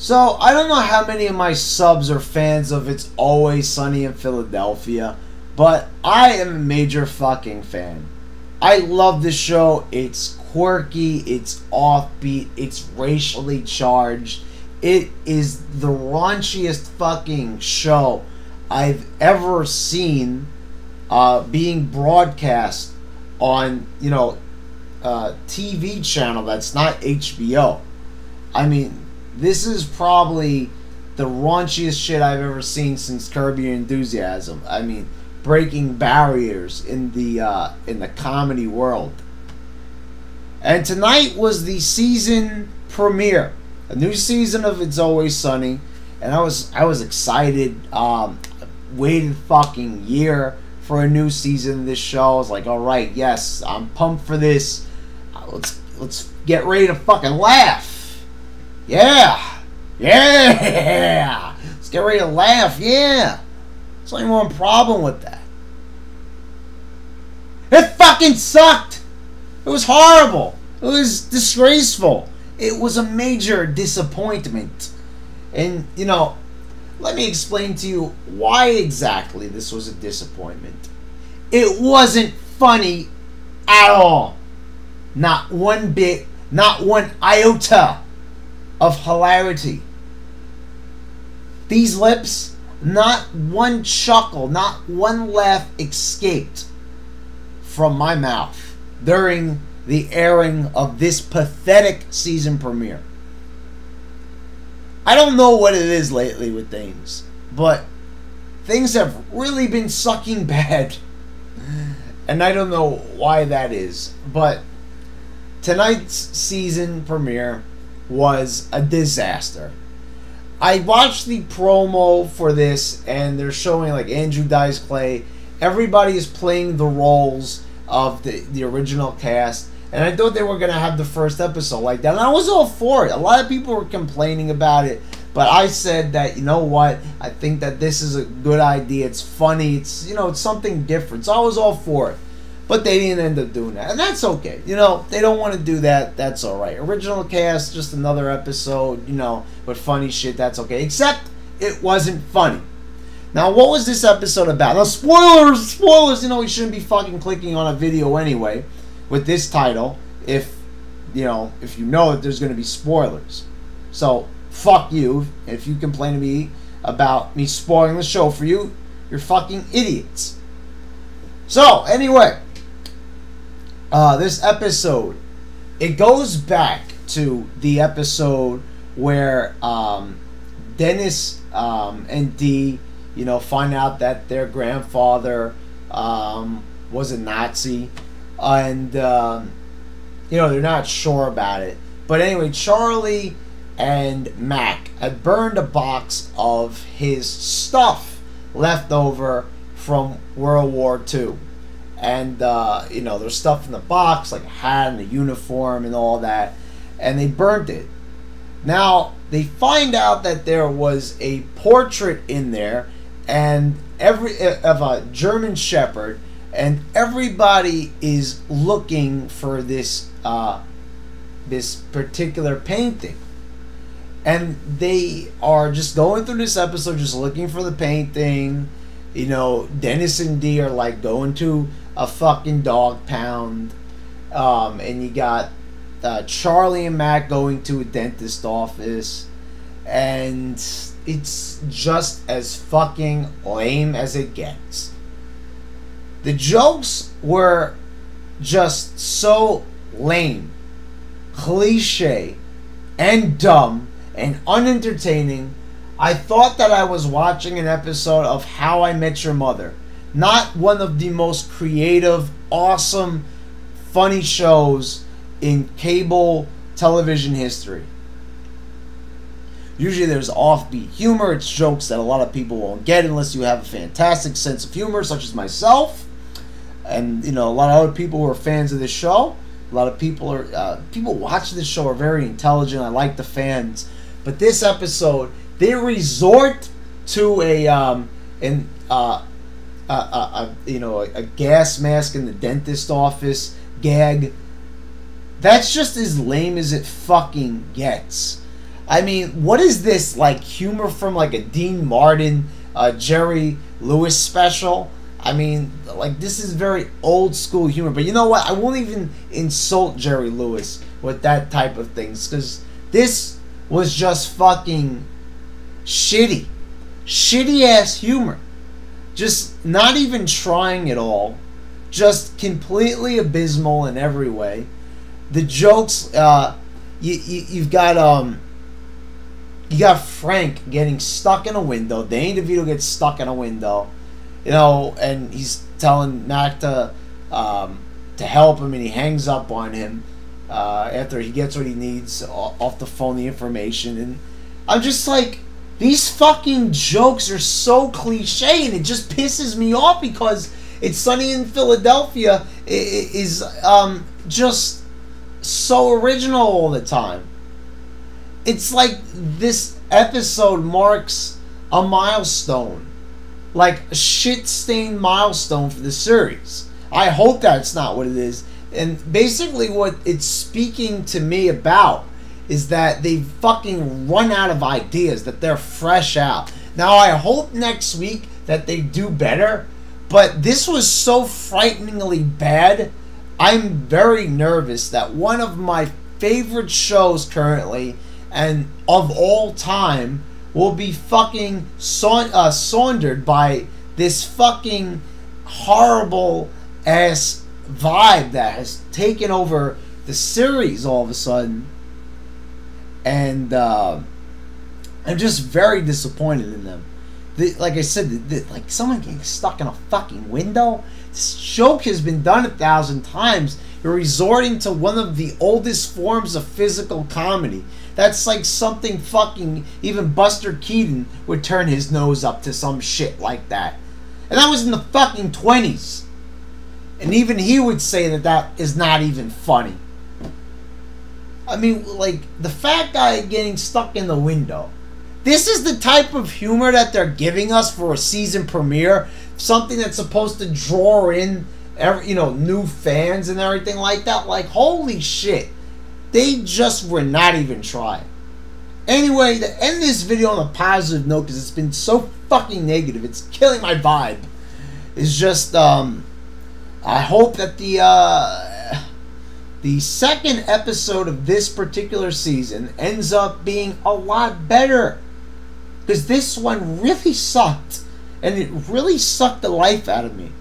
So, I don't know how many of my subs are fans of It's Always Sunny in Philadelphia, but I am a major fucking fan. I love the show. It's quirky, it's offbeat, it's racially charged. It is the raunchiest fucking show I've ever seen being broadcast on, TV channel that's not HBO. I mean, this is probably the raunchiest shit I've ever seen since Curb Your Enthusiasm. I mean, breaking barriers in the comedy world. And tonight was the season premiere, a new season of It's Always Sunny, and I was excited. Waited fucking year for a new season of this show. I was like, all right, yes, I'm pumped for this. Let's get ready to fucking laugh. Yeah. Let's get ready to laugh. Yeah. There's only one problem with that. It fucking sucked. It was horrible. It was disgraceful. It was a major disappointment. And, let me explain to you why exactly this was a disappointment. It wasn't funny at all. Not one bit, not one iota of hilarity. These lips, not one chuckle, not one laugh escaped from my mouth during the airing of this pathetic season premiere. I don't know what it is lately with things, but things have really been sucking bad. And I don't know why that is, but tonight's season premiere was a disaster. I watched the promo for this, and they're showing like Andrew Dice Clay. Everybody is playing the roles of the original cast, and I thought they were going to have the first episode like that, and I was all for it. A lot of people were complaining about it, but I said that, you know what, I think that this is a good idea. It's funny, it's it's something different, so I was all for it. But they didn't end up doing that, and that's okay. They don't want to do that, that's alright. Original cast, just another episode, with funny shit, that's okay. Except, it wasn't funny. Now, what was this episode about? Now, spoilers, we shouldn't be fucking clicking on a video anyway with this title if you know that there's going to be spoilers. So, fuck you. If you complain to me about me spoiling the show for you, you're fucking idiots. So, anyway, this episode, it goes back to the episode where Dennis and Dee, find out that their grandfather was a Nazi, and they're not sure about it. But anyway, Charlie and Mac had burned a box of his stuff left over from World War II. And, there's stuff in the box, like a hat and a uniform and all that. And they burnt it. Now, they find out that there was a portrait in there and of a German Shepherd. And everybody is looking for this this particular painting. And they are just going through this episode, just looking for the painting. Dennis and Dee are like going to a fucking dog pound. And you got Charlie and Mac going to a dentist office. And it's just as fucking lame as it gets. The jokes were just so lame, cliche, and dumb, and unentertaining. I thought that I was watching an episode of How I Met Your Mother. Not one of the most creative, awesome, funny shows in cable television history. Usually there's offbeat humor. It's jokes that a lot of people won't get unless you have a fantastic sense of humor, such as myself. And, a lot of other people who are fans of this show. A lot of people people watching this show are very intelligent. I like the fans. But this episode, they resort to a gas mask in the dentist office gag. That's just as lame as it fucking gets. I mean, what is this, like, humor from, like, a Dean Martin, Jerry Lewis special? I mean, like, this is very old school humor. But you know what? I won't even insult Jerry Lewis with that type of things, because this was just fucking shitty. Shitty ass humor. Just not even trying at all. Just completely abysmal in every way. The jokes, you've got Frank getting stuck in a window. Danny DeVito gets stuck in a window, you know, and he's telling Mac to help him, and he hangs up on him after he gets what he needs off the phone, the information. And I'm just like, these fucking jokes are so cliche, and it just pisses me off because It's Sunny in Philadelphia is just so original all the time. It's like this episode marks a milestone, like a shit-stained milestone for the series. I hope that's not what it is. And basically what it's speaking to me about is that they've fucking run out of ideas, that they're fresh out. Now I hope next week that they do better, but this was so frighteningly bad, I'm very nervous that one of my favorite shows currently and of all time will be fucking sauntered by this fucking horrible ass vibe that has taken over the series all of a sudden. And I'm just very disappointed in them. Like I said, like someone getting stuck in a fucking window. This joke has been done 1,000 times. You're resorting to one of the oldest forms of physical comedy. That's like something fucking even Buster Keaton would turn his nose up to some shit like that. And that was in the fucking 20s. And even he would say that that is not even funny. I mean, like, the fat guy getting stuck in the window. This is the type of humor that they're giving us for a season premiere. Something that's supposed to draw in, new fans and everything like that. Like, holy shit. They just were not even trying. Anyway, to end this video on a positive note, because it's been so fucking negative, it's killing my vibe, is just, I hope that the second episode of this particular season ends up being a lot better. Because this one really sucked. And it really sucked the life out of me.